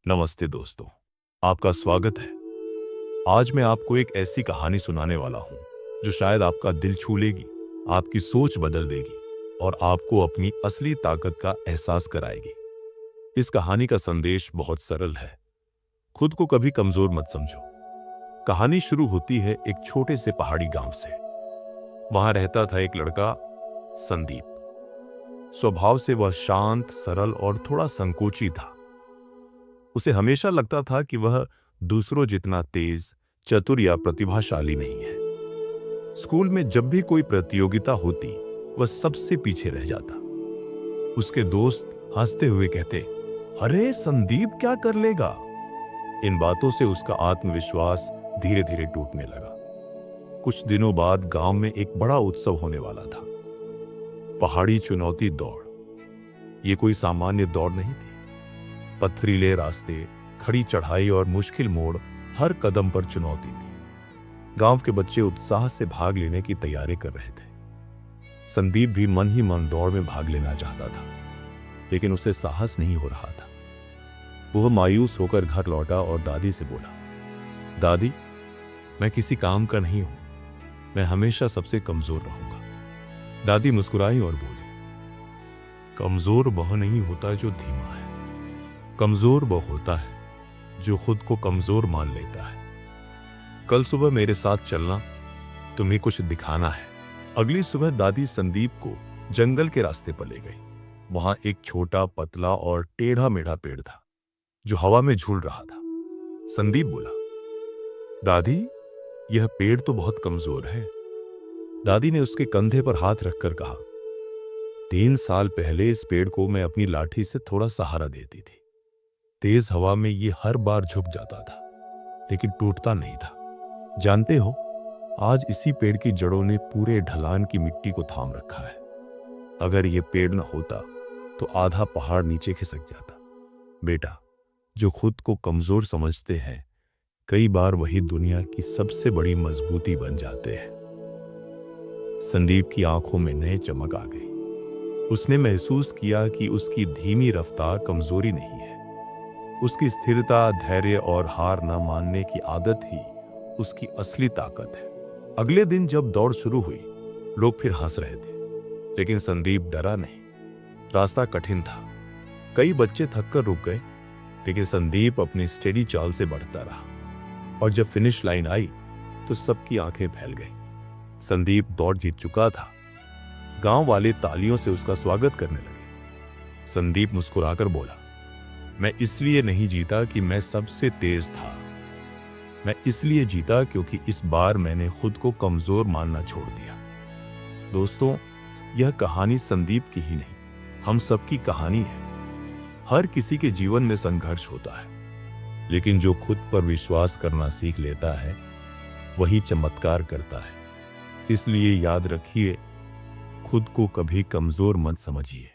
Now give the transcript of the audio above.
नमस्ते दोस्तों, आपका स्वागत है। आज मैं आपको एक ऐसी कहानी सुनाने वाला हूं जो शायद आपका दिल छू लेगी, आपकी सोच बदल देगी और आपको अपनी असली ताकत का एहसास कराएगी। इस कहानी का संदेश बहुत सरल है, खुद को कभी कमजोर मत समझो। कहानी शुरू होती है एक छोटे से पहाड़ी गांव से। वहां रहता था एक लड़का, संदीप। स्वभाव से वह शांत, सरल और थोड़ा संकोची था। उसे हमेशा लगता था कि वह दूसरों जितना तेज, चतुर या प्रतिभाशाली नहीं है। स्कूल में जब भी कोई प्रतियोगिता होती, वह सबसे पीछे रह जाता। उसके दोस्त हंसते हुए कहते, अरे संदीप क्या कर लेगा। इन बातों से उसका आत्मविश्वास धीरे धीरे टूटने लगा। कुछ दिनों बाद गांव में एक बड़ा उत्सव होने वाला था, पहाड़ी चुनौती दौड़। ये कोई सामान्य दौड़ नहीं थी। पथरीले रास्ते, खड़ी चढ़ाई और मुश्किल मोड़, हर कदम पर चुनौती थी। गांव के बच्चे उत्साह से भाग लेने की तैयारी कर रहे थे। संदीप भी मन ही मन दौड़ में भाग लेना चाहता था, लेकिन उसे साहस नहीं हो रहा था। वह मायूस होकर घर लौटा और दादी से बोला, दादी, मैं किसी काम का नहीं हूं, मैं हमेशा सबसे कमजोर रहूंगा। दादी मुस्कुराई और बोली, कमजोर वह नहीं होता जो धीमा है, कमजोर वो होता है जो खुद को कमजोर मान लेता है। कल सुबह मेरे साथ चलना, तुम्हें कुछ दिखाना है। अगली सुबह दादी संदीप को जंगल के रास्ते पर ले गई। वहां एक छोटा, पतला और टेढ़ा मेढ़ा पेड़ था जो हवा में झूल रहा था। संदीप बोला, दादी, यह पेड़ तो बहुत कमजोर है। दादी ने उसके कंधे पर हाथ रखकर कहा, 3 साल पहले इस पेड़ को मैं अपनी लाठी से थोड़ा सहारा देती थी। तेज हवा में ये हर बार झुक जाता था, लेकिन टूटता नहीं था। जानते हो, आज इसी पेड़ की जड़ों ने पूरे ढलान की मिट्टी को थाम रखा है। अगर ये पेड़ न होता तो आधा पहाड़ नीचे खिसक जाता। बेटा, जो खुद को कमजोर समझते हैं, कई बार वही दुनिया की सबसे बड़ी मजबूती बन जाते हैं। संदीप की आंखों में नई चमक आ गई। उसने महसूस किया कि उसकी धीमी रफ्तार कमजोरी नहीं है। उसकी स्थिरता, धैर्य और हार न मानने की आदत ही उसकी असली ताकत है। अगले दिन जब दौड़ शुरू हुई, लोग फिर हंस रहे थे, लेकिन संदीप डरा नहीं। रास्ता कठिन था, कई बच्चे थककर रुक गए, लेकिन संदीप अपनी स्टेडी चाल से बढ़ता रहा। और जब फिनिश लाइन आई तो सबकी आंखें फैल गईं। संदीप दौड़ जीत चुका था। गांव वाले तालियों से उसका स्वागत करने लगे। संदीप मुस्कुराकर बोला, मैं इसलिए नहीं जीता कि मैं सबसे तेज था, मैं इसलिए जीता क्योंकि इस बार मैंने खुद को कमजोर मानना छोड़ दिया। दोस्तों, यह कहानी संदीप की ही नहीं, हम सबकी कहानी है। हर किसी के जीवन में संघर्ष होता है, लेकिन जो खुद पर विश्वास करना सीख लेता है, वही चमत्कार करता है। इसलिए याद रखिए, खुद को कभी कमजोर मत समझिए।